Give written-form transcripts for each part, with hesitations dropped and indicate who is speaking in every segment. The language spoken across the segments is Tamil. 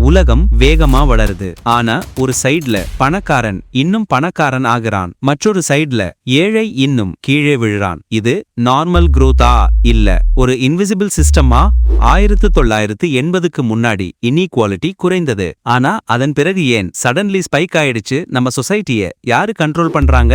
Speaker 1: உலகம் வேகமா வளருது. ஆனா ஒரு சைடுல பணக்காரன் இன்னும் பணக்காரன் ஆகிறான், மற்றொரு சைடுல ஏழை இன்னும் கீழே விழுறான். இது நார்மல் growth-ஆ இல்ல ஒரு இன்விசிபிள் சிஸ்டமா? 1980க்கு முன்னாடி இன்இக்வாலிட்டி குறைந்தது. ஆனா அதன் பிறகு ஏன் சடன்லி ஸ்பைக் ஆயிடுச்சு? நம்ம சொசைட்டிய யாரு கண்ட்ரோல் பண்றாங்க?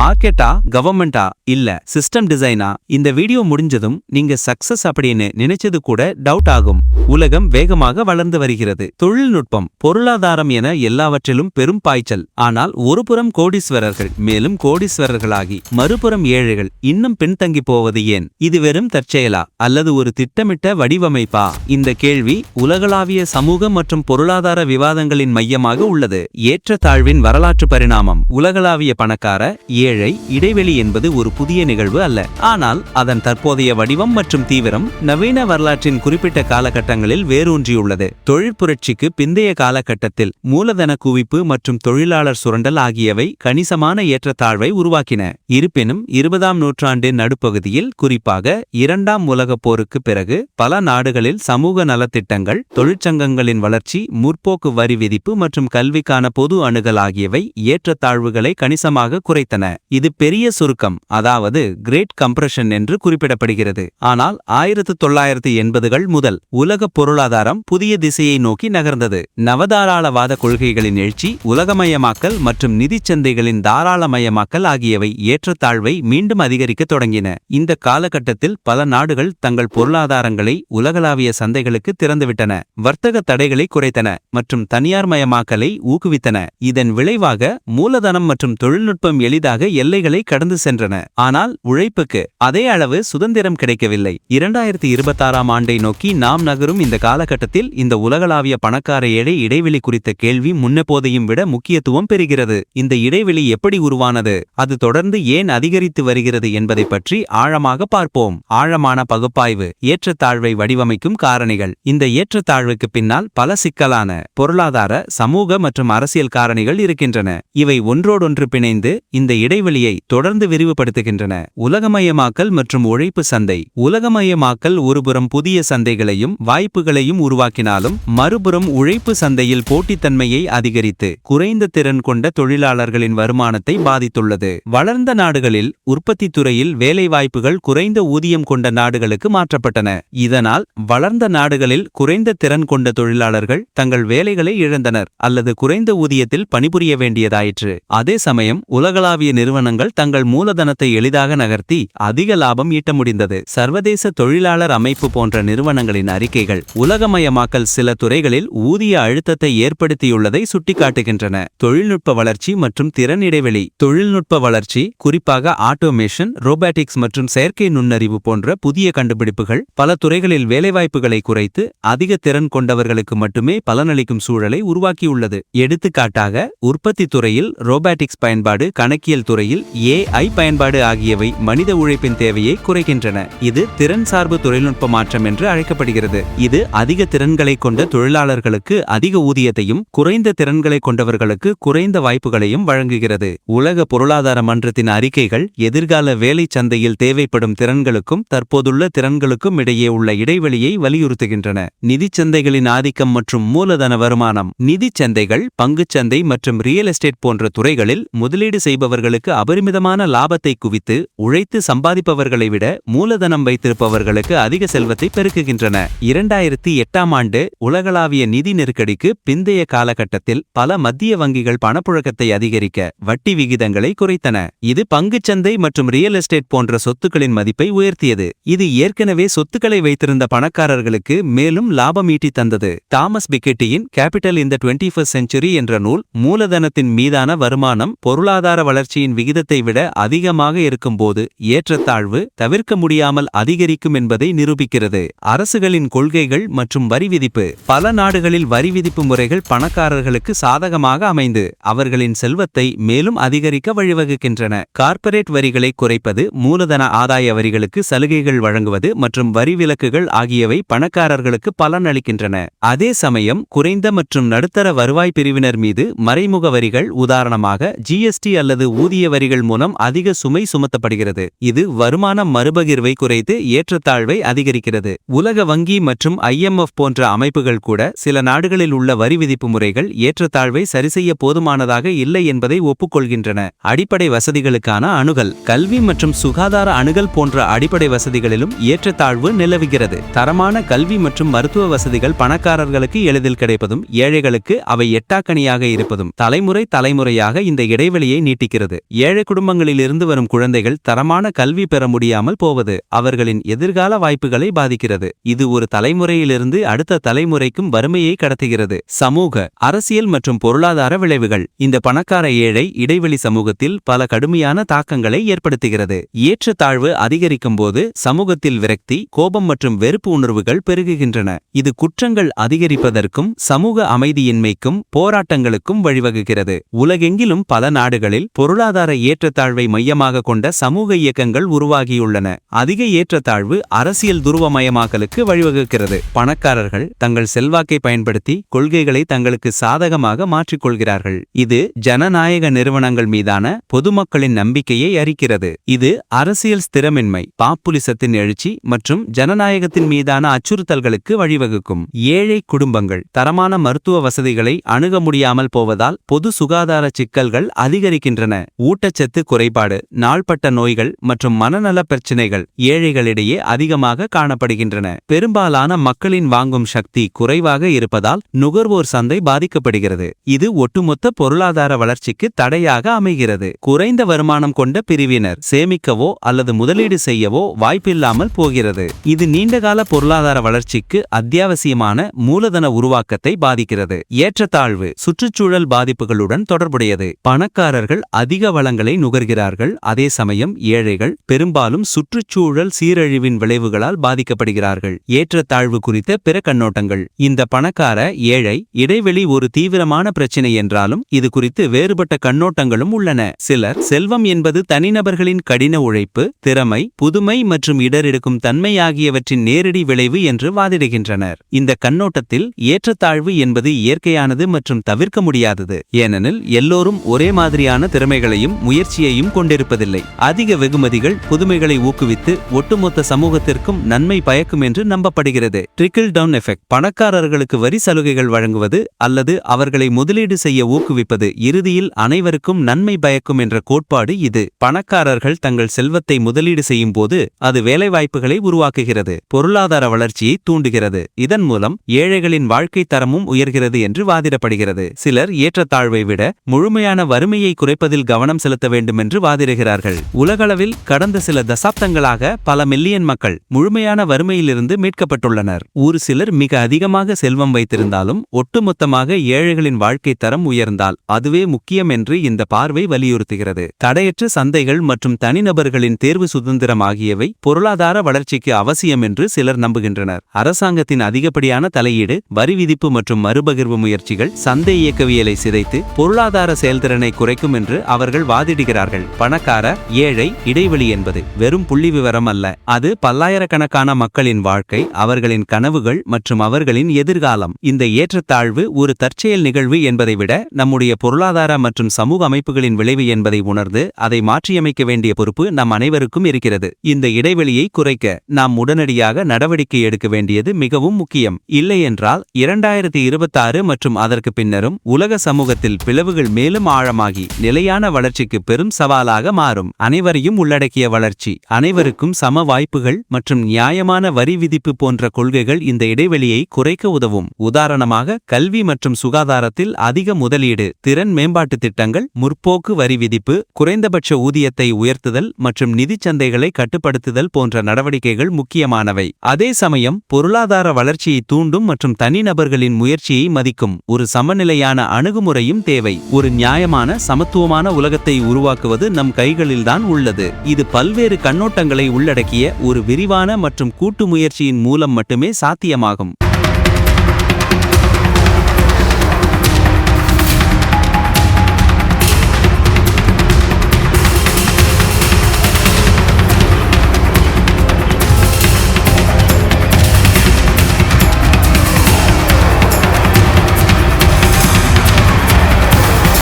Speaker 1: மார்க்கெட்டா, கவர்மெண்டா, இல்ல சிஸ்டம் டிசைனா? இந்த வீடியோ முடிஞ்சதும் நீங்க சக்சஸ் அப்படின்னு நினைச்சது கூட டவுட் ஆகும். உலகம் வேகமாக வளர்ந்து வருகிறது. தொழில்நுட்பம், பொருளாதாரம் என எல்லாவற்றிலும் பெரும் பாய்ச்சல். ஆனால் ஒருபுறம் கோடீஸ்வரர்கள் மேலும் கோடீஸ்வரர்களாகி மறுபுறம் ஏழைகள் இன்னும் பின்தங்கி போவது ஏன்? இது வெறும் தற்செயலா அல்லது ஒரு திட்டமிட்ட வடிவமைப்பா? இந்த கேள்வி உலகளாவிய சமூக மற்றும் பொருளாதார விவாதங்களின் மையமாக உள்ளது. ஏற்றத்தாழ்வின் வரலாற்று பரிணாமம். உலகளாவிய பணக்கார ஏழை இடைவெளி என்பது ஒரு புதிய நிகழ்வு அல்ல. ஆனால் அதன் தற்போதைய வடிவம் மற்றும் தீவிரம் நவீன வரலாற்றின் குறிப்பிட்ட காலகட்டங்களில் வேரூன்றியுள்ளது. தொழிற்புரட்சிக்கு பிந்தைய காலகட்டத்தில் மூலதன குவிப்பு மற்றும் தொழிலாளர் சுரண்டல் ஆகியவை கணிசமான ஏற்றத்தாழ்வை உருவாக்கின. இருப்பினும் 20ஆம் நூற்றாண்டின் நடுப்பகுதியில், குறிப்பாக இரண்டாம் உலகப் போருக்கு பிறகு, பல நாடுகளில் சமூக நலத்திட்டங்கள், தொழிற்சங்கங்களின் வளர்ச்சி, முற்போக்கு வரி விதிப்பு மற்றும் கல்விக்கான பொது அணுகல் ஆகியவை ஏற்றத்தாழ்வுகளை கணிசமாக குறைத்தன. இது பெரிய சுருக்கம், அதாவது கிரேட் கம்ப்ரஷன் என்று குறிப்பிடப்படுகிறது. ஆனால் 1980கள் முதல் உலக பொருளாதாரம் புதிய திசையை நோக்கி நகர்ந்தது. நவதாராளவாத கொள்கைகளின் எழுச்சி, உலகமயமாக்கல் மற்றும் நிதிச் சந்தைகளின் தாராளமயமாக்கல் ஆகியவை ஏற்றத்தாழ்வை மீண்டும் அதிகரிக்க தொடங்கின. இந்த காலகட்டத்தில் பல நாடுகள் தங்கள் பொருளாதாரங்களை உலகளாவிய சந்தைகளுக்கு திறந்துவிட்டன, வர்த்தக தடைகளை குறைத்தன மற்றும் தனியார்மயமாக்கலை ஊக்குவித்தன. இதன் விளைவாக மூலதனம் மற்றும் தொழில்நுட்பம் எளிதாக எல்லைகளை கடந்து சென்றன. ஆனால் உழைப்புக்கு அதே அளவு சுதந்திரம் கிடைக்கவில்லை. 2026ஆம் ஆண்டை நோக்கி நாம் நகரும் இந்த காலகட்டத்தில் இந்த உலகளாவிய பணக்கார ஏழை இடைவெளி குறித்த கேள்வி முன்னெப்போதையும் விட முக்கியத்துவம் பெறுகிறது. இந்த இடைவெளி எப்படி உருவானது? அது தொடர்ந்து ஏன் அதிகரித்து வருகிறது என்பதை பற்றி ஆழமாக பார்ப்போம். ஆழமான பகுப்பாய்வு. ஏற்றத்தாழ்வை வடிவமைக்கும் காரணிகள். இந்த ஏற்றத்தாழ்வுக்கு பின்னால் பல சிக்கலான பொருளாதார, சமூக மற்றும் அரசியல் காரணிகள் இருக்கின்றன. இவை ஒன்றோடொன்று பிணைந்து இந்த இடைவெளியை தொடர்ந்து விரிவுபடுத்துகின்றன. உலகமயமாக்கல் மற்றும் உழைப்பு சந்தை. உலகமயமாக்கல் ஒருபுறம் புதிய சந்தைகளையும் வாய்ப்புகளையும் உருவாக்கினாலும், மறுபுறம் உழைப்பு சந்தையில் போட்டித்தன்மையை அதிகரித்து குறைந்த திறன் கொண்ட தொழிலாளர்களின் வருமானத்தை பாதித்துள்ளது. வளர்ந்த நாடுகளில் உற்பத்தி துறையில் வேலைவாய்ப்புகள் குறைந்த ஊதியம் கொண்ட நாடுகளுக்கு மாற்றப்பட்டன. இதனால் வளர்ந்த நாடுகளில் குறைந்த திறன் கொண்ட தொழிலாளர்கள் தங்கள் வேலைகளை இழந்தனர் அல்லது குறைந்த ஊதியத்தில் பணிபுரிய வேண்டியதாயிற்று. அதே சமயம் உலகளாவிய நிறுவனங்கள் தங்கள் மூலதனத்தை எளிதாக நகர்த்தி அதிக லாபம் ஈட்ட முடிந்தது. சர்வதேச தொழிலாளர் அமைப்பு போன்ற நிறுவனங்களின் அறிக்கைகள் உலகமயமாக்கல் சில துறைகளில் ஊதிய அழுத்தத்தை ஏற்படுத்தியுள்ளதை சுட்டிக்காட்டுகின்றன. தொழில்நுட்ப வளர்ச்சி மற்றும் திறன் இடைவெளி. தொழில்நுட்ப வளர்ச்சி, குறிப்பாக ஆட்டோமேஷன், ரோபாட்டிக்ஸ் மற்றும் செயற்கை நுண்ணறிவு போன்ற புதிய கண்டுபிடிப்புகள் பல துறைகளில் வேலைவாய்ப்புகளை குறைத்து அதிக திறன் கொண்டவர்களுக்கு மட்டுமே பலனளிக்கும் சூழலை உருவாக்கியுள்ளது. எடுத்துக்காட்டாக, உற்பத்தி துறையில் ரோபாட்டிக்ஸ் பயன்பாடு, கணக்கியல் துறையில் AI பயன்பாடு ஆகியவை மனித உழைப்பின் தேவையை குறைக்கின்றன. இது திறன் சார்பு தொழில்நுட்ப மாற்றம் என்று அழைக்கப்படுகிறது. இது அதிக திறன்களை கொண்ட தொழிலாளர்களுக்கு அதிக ஊதியத்தையும் குறைந்த திறன்களை கொண்டவர்களுக்கு குறைந்த வாய்ப்புகளையும் வழங்குகிறது. உலக பொருளாதார மன்றத்தின் அறிக்கைகள் எதிர்கால வேலை சந்தையில் தேவைப்படும் திறன்களுக்கும் தற்போதுள்ள திறன்களுக்கும் இடையே உள்ள இடைவெளியை வலியுறுத்துகின்றன. நிதிச் சந்தைகளின் ஆதிக்கம் மற்றும் மூலதன வருமானம். நிதிச் சந்தைகள், பங்குச்சந்தை மற்றும் ரியல் எஸ்டேட் போன்ற துறைகளில் முதலீடு செய்பவர்களுக்கு அபரிமிதமான லாபத்தை குவித்து உழைத்து சம்பாதிப்பவர்களை விட மூலதனம் வைத்திருப்பவர்களுக்கு அதிக செல்வத்தை பெருக்குகின்றன. 2008ஆம் ஆண்டு உலகளாவிய நிதி நெருக்கடிக்கு பிந்தைய காலகட்டத்தில் பல மத்திய வங்கிகள் பணப்புழக்கத்தை அதிகரிக்க வட்டி விகிதங்களை குறைத்தன. இது பங்குச்சந்தை மற்றும் ரியல் எஸ்டேட் போன்ற சொத்துக்களின் மதிப்பை உயர்த்தியது. இது ஏற்கனவே சொத்துக்களை வைத்திருந்த பணக்காரர்களுக்கு மேலும் லாபம் ஈட்டி தந்தது. தாமஸ் பிக்கெட்டியின் capital in the 21st century என்ற நூல் மூலதனத்தின் மீதான வருமானம் பொருளாதார வளர்ச்சியின் விகிதத்தை விட அதிகமாக இருக்கும்போது ஏற்றத்தாழ்வு தவிர்க்க முடியாமல் அதிகரிக்கும் என்பதை நிரூபிக்கிறது. அரசுகளின் கொள்கைகள் மற்றும் வரி விதிப்பு. பல நாடுகளில் வரி விதிப்பு முறைகள் பணக்காரர்களுக்கு சாதகமாக அமைந்து அவர்களின் செல்வத்தை மேலும் அதிகரிக்க வழிவகுக்கின்றன. கார்ப்பரேட் வரிகளை குறைப்பது, மூலதன ஆதாய வரிகளுக்கு சலுகைகள் வழங்குவது மற்றும் வரி விலக்குகள் ஆகியவை பணக்காரர்களுக்கு பலன் அளிக்கின்றன. அதே சமயம் குறைந்த மற்றும் நடுத்தர வருவாய் பிரிவினர் மீது மறைமுக வரிகள், உதாரணமாக GST அல்லது ஊதிய வரிகள் மூலம் அதிக சுமை சுமத்தப்படுகிறது. இது வருமான மறுபகிர்வை குறைத்து ஏற்றத்தாழ்வை அதிகரிக்கிறது. உலக வங்கி மற்றும் IMF போன்ற அமைப்புகள் கூட சில சில நாடுகளில் உள்ள வரி விதிப்பு முறைகள் ஏற்றத்தாழ்வை சரிசெய்ய போதுமானதாக இல்லை என்பதை ஒப்புக்கொள்கின்றன. அடிப்படை வசதிகளுக்கான அணுகல். கல்வி மற்றும் சுகாதார அணுகல் போன்ற அடிப்படை வசதிகளிலும் ஏற்றத்தாழ்வு நிலவுகிறது. தரமான கல்வி மற்றும் மருத்துவ வசதிகள் பணக்காரர்களுக்கு எளிதில் கிடைப்பதும் ஏழைகளுக்கு அவை எட்டாக்கணியாக இருப்பதும் தலைமுறையாக இந்த இடைவெளியை நீட்டிக்கிறது. ஏழை குடும்பங்களிலிருந்து வரும் குழந்தைகள் தரமான கல்வி பெற முடியாமல் போவது அவர்களின் எதிர்கால வாய்ப்புகளை பாதிக்கிறது. இது ஒரு தலைமுறையிலிருந்து அடுத்த தலைமுறைக்கும் வறுமையை கடத்துகிறது. சமூக, அரசியல் மற்றும் பொருளாதார விளைவுகள். இந்த பணக்கார ஏழை இடைவெளி சமூகத்தில் பல கடுமையான தாக்கங்களை ஏற்படுத்துகிறது. ஏற்றத்தாழ்வு அதிகரிக்கும் போது சமூகத்தில் விரக்தி, கோபம் மற்றும் வெறுப்பு உணர்வுகள் பெருகுகின்றன. இது குற்றங்கள் அதிகரிப்பதற்கும் சமூக அமைதியின்மைக்கும் போராட்டங்களுக்கும் வழிவகுக்கிறது. உலகெங்கிலும் பல நாடுகளில் பொருளாதார ஏற்றத்தாழ்வை மையமாக கொண்ட சமூக இயக்கங்கள் உருவாகியுள்ளன. அதிக ஏற்றத்தாழ்வு அரசியல் துருவமயமாக்கலுக்கு வழிவகுக்கிறது. பணக்காரர்கள் தங்கள் செல்வாக்கை பயன்படுத்தி கொள்கைகளை தங்களுக்கு சாதகமாக மாற்றிக்கொள்கிறார்கள். இது ஜனநாயக நிறுவனங்கள் மீதான பொதுமக்களின் நம்பிக்கையை அரிக்கிறது. இது அரசியல் ஸ்திரமின்மை, பாப்புலிசத்தின் எழுச்சி மற்றும் ஜனநாயகத்தின் மீதான அச்சுறுத்தல்களுக்கு வழிவகுக்கும். ஏழை குடும்பங்கள். தரமான மருத்துவ வசதிகளை அணுக முடியாமல் போவதால் பொது சுகாதார சிக்கல்கள் அதிகரிக்கின்றன. ஊட்டச்சத்து குறைபாடு, நாள்பட்ட நோய்கள் மற்றும் மனநல பிரச்சினைகள் ஏழைகளிடையே அதிகமாக காணப்படுகின்றன. பெரும்பாலான மக்களின் வாங்கும் சக்தி குறைவாக இருப்பதால் நுகர்வோர் சந்தை பாதிக்கப்படுகிறது. இது ஒட்டுமொத்த பொருளாதார வளர்ச்சிக்கு தடையாக அமைகிறது. குறைந்த வருமானம் கொண்ட பிரிவினர் சேமிக்கவோ அல்லது முதலீடு செய்யவோ வாய்ப்பில்லாமல் போகிறது. இது நீண்டகால பொருளாதார வளர்ச்சிக்கு அத்தியாவசியமான மூலதன உருவாக்கத்தை பாதிக்கிறது. ஏற்றத்தாழ்வு சுற்றுச்சூழல் பாதிப்புகளுடன் தொடர்புடையது. பணக்காரர்கள் அதிக வளங்களை நுகர்கிறார்கள், அதே சமயம் ஏழைகள் பெரும்பாலும் சுற்றுச்சூழல் சீரழிவின் விளைவுகளால் பாதிக்கப்படுகிறார்கள். ஏற்றத்தாழ்வு குறித்த பிற கண்ணோட்டங்கள். இந்த பணக்கார ஏழை இடைவெளி ஒரு தீவிரமான பிரச்சினை என்றாலும் இது குறித்து வேறுபட்ட கண்ணோட்டங்களும் உள்ளன. சிலர் செல்வம் என்பது தனிநபர்களின் கடின உழைப்பு, திறமை, புதுமை மற்றும் இடரெடுக்கும் தன்மை ஆகியவற்றின் நேரடி விளைவு என்று வாதிடுகின்றனர். இந்த கண்ணோட்டத்தில் ஏற்றத்தாழ்வு என்பது இயற்கையானது மற்றும் தவிர்க்க முடியாதது. ஏனெனில் எல்லோரும் ஒரே மாதிரியான திறமைகளையும் முயற்சியையும் கொண்டிருப்பதில்லை. அதிக வெகுமதிகள் புதுமைகளை ஊக்குவித்து ஒட்டுமொத்த சமூகத்திற்கும் நன்மை பயக்கும் என்று நம்பப்படுகிறது. Trickle down effect. பணக்காரர்களுக்கு வரி சலுகைகள் வழங்குவது அல்லது அவர்களை முதலீடு செய்ய ஊக்குவிப்பது இறுதியில் அனைவருக்கும் நன்மை பயக்கும் என்ற கோட்பாடு இது. பணக்காரர்கள் தங்கள் செல்வத்தை முதலீடு செய்யும் போது அது வேலைவாய்ப்புகளை உருவாக்குகிறது, பொருளாதார வளர்ச்சியை தூண்டுகிறது. இதன் மூலம் ஏழைகளின் வாழ்க்கை தரமும் உயர்கிறது என்று வாதிடப்படுகிறது. சிலர் ஏற்றத்தாழ்வை விட முழுமையான வறுமையை குறைப்பதில் கவனம் செலுத்த வேண்டும் என்று வாதிடுகிறார்கள். உலகளவில் கடந்த சில தசாப்தங்களாக பல மில்லியன் மக்கள் முழுமையான வறுமையிலிருந்து மீட்கப்பட்டுள்ளனர். ஒரு சிலர் மிக அதிகமாக செல்வம் வைத்திருந்தாலும் ஒட்டுமொத்தமாக ஏழைகளின் வாழ்க்கை தரம் உயர்ந்தால் அதுவே முக்கியம் என்று இந்த பார்வை வலியுறுத்துகிறது. தடையற்ற சந்தைகள் மற்றும் தனிநபர்களின் தேர்வு சுதந்திரம் ஆகியவை பொருளாதார வளர்ச்சிக்கு அவசியம் என்று சிலர் நம்புகின்றனர். அரசாங்கத்தின் அதிகப்படியான தலையீடு, வரி விதிப்பு மற்றும் மறுபகிர்வு முயற்சிகள் சந்தை இயக்கவியலை சிதைத்து பொருளாதார செயல்திறனை குறைக்கும் என்று அவர்கள் வாதிடுகிறார்கள். பணக்கார ஏழை இடைவெளி என்பது வெறும் புள்ளி விவரம் அல்ல. அது பல்லாயிரக்கணக்கான மக்களின் வாழ்க்கை, அவர்களின் கனவுகள் மற்றும் அவர்களின் எதிர்காலம். இந்த ஏற்றத்தாழ்வு ஒரு தற்செயல் நிகழ்வு என்பதை விட நம்முடைய பொருளாதார மற்றும் சமூக அமைப்புகளின் விளைவு என்பதை உணர்ந்து அதை மாற்றியமைக்க வேண்டிய பொறுப்பு நம் அனைவருக்கும் இருக்கிறது. இந்த இடைவெளியை குறைக்க நாம் உடனடியாக நடவடிக்கை எடுக்க வேண்டியது மிகவும் முக்கியம். இல்லையென்றால் 2026 மற்றும் அதற்கு பின்னரும் உலக சமூகத்தில் பிளவுகள் மேலும் ஆழமாகி நிலையான வளர்ச்சிக்கு பெரும் சவாலாக மாறும். அனைவரையும் உள்ளடக்கிய வளர்ச்சி, அனைவருக்கும் சம வாய்ப்புகள் மற்றும் நியாயமான வரி விதிப்பு போன்ற கொள்கைகள் இந்த இடைவெளியை குறைக்க உதவும். உதாரணமாக கல்வி மற்றும் சுகாதாரத்தில் அதிக முதலீடு, திறன் மேம்பாட்டு திட்டங்கள், முற்போக்கு வரி விதிப்பு, குறைந்தபட்ச ஊதியத்தை உயர்த்துதல் மற்றும் நிதிச் சந்தைகளை கட்டுப்படுத்துதல் போன்ற நடவடிக்கைகள் முக்கியமானவை. அதே சமயம் பொருளாதார வளர்ச்சியை தூண்டும் மற்றும் தனிநபர்களின் முயற்சியை மதிக்கும் ஒரு சமநிலையான அணுகுமுறையும் தேவை. ஒரு நியாயமான சமத்துவமான உலகத்தை உருவாக்குவது நம் கைகளில்தான் உள்ளது. இது பல்வேறு கண்ணோட்டங்களை உள்ளடக்கிய ஒரு விரிவான மற்றும் கூட்டு முயற்சியின் மூலம் மட்டுமே சாத்தியமாகும்.